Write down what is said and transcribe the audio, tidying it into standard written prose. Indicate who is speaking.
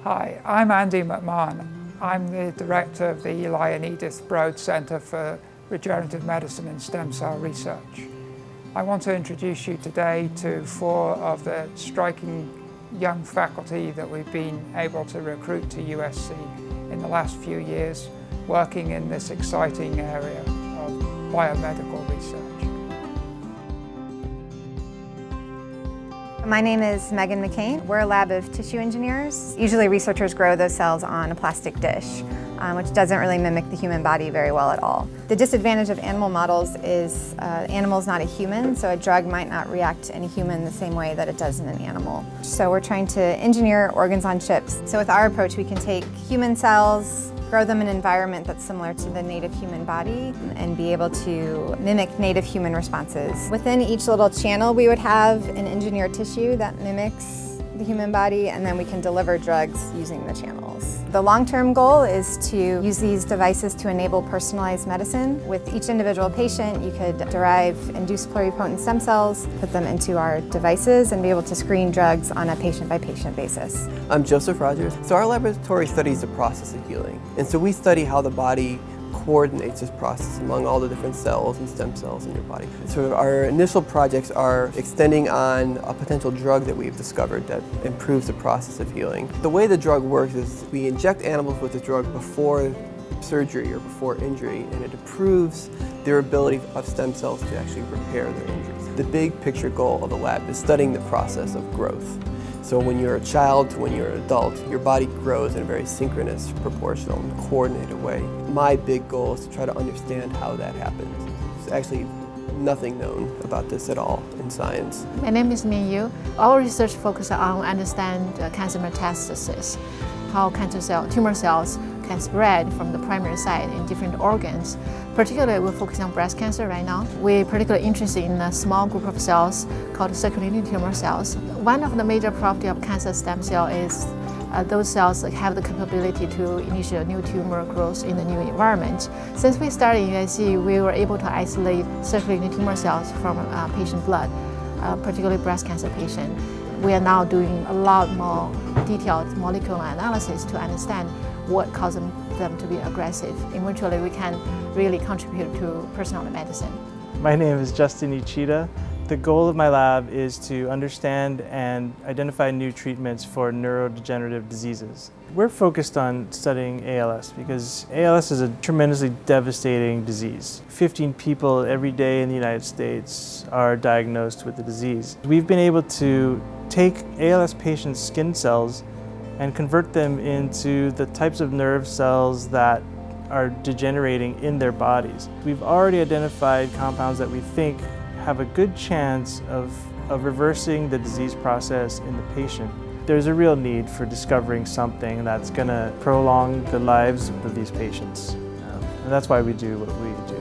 Speaker 1: Hi, I'm Andy McMahon. I'm the director of the Eli and Edith Broad Center for Regenerative Medicine and Stem Cell Research. I want to introduce you today to 4 of the striking young faculty that we've been able to recruit to USC in the last few years, working in this exciting area of biomedical research.
Speaker 2: My name is McCain. We're a lab of tissue engineers. Usually researchers grow those cells on a plastic dish, which doesn't really mimic the human body very well at all. The disadvantage of animal models is animal's not a human, so a drug might not react in a human the same way that it does in an animal. So we're trying to engineer organs on chips. So with our approach, we can take human cells, grow them in an environment that's similar to the native human body, and be able to mimic native human responses. Within each little channel, we would have an engineered tissue that mimics the human body, and then we can deliver drugs using the channels. The long-term goal is to use these devices to enable personalized medicine. With each individual patient, you could derive induced pluripotent stem cells, put them into our devices, and be able to screen drugs on a patient-by-patient basis.
Speaker 3: I'm Joseph Rodgers. So our laboratory studies the process of healing. And so we study how the body coordinates this process among all the different cells and stem cells in your body. So our initial projects are extending on a potential drug that we've discovered that improves the process of healing. The way the drug works is we inject animals with the drug before surgery or before injury, and it improves their ability of stem cells to actually repair their injuries. The big picture goal of the lab is studying the process of growth. So when you're a child to when you're an adult, your body grows in a very synchronous, proportional, and coordinated way. My big goal is to try to understand how that happens. There's actually nothing known about this at all in science.
Speaker 4: My name is Min-Yu. Our research focuses on understand cancer metastasis, how tumor cells can spread from the primary site in different organs. Particularly, we're focusing on breast cancer right now. We're particularly interested in a small group of cells called circulating tumor cells. One of the major properties of cancer stem cell is those cells have the capability to initiate new tumor growth in the new environment. Since we started in USC, we were able to isolate circulating tumor cells from patient blood, particularly breast cancer patient. We are now doing a lot more detailed molecular analysis to understand what causes them to be aggressive. Eventually, we can really contribute to personal medicine.
Speaker 5: My name is Justin Ichida. The goal of my lab is to understand and identify new treatments for neurodegenerative diseases. We're focused on studying ALS because ALS is a tremendously devastating disease. 15 people every day in the United States are diagnosed with the disease. We've been able to take ALS patients' skin cells and convert them into the types of nerve cells that are degenerating in their bodies. We've already identified compounds that we think have a good chance of reversing the disease process in the patient. There's a real need for discovering something that's going to prolong the lives of these patients. And that's why we do what we do.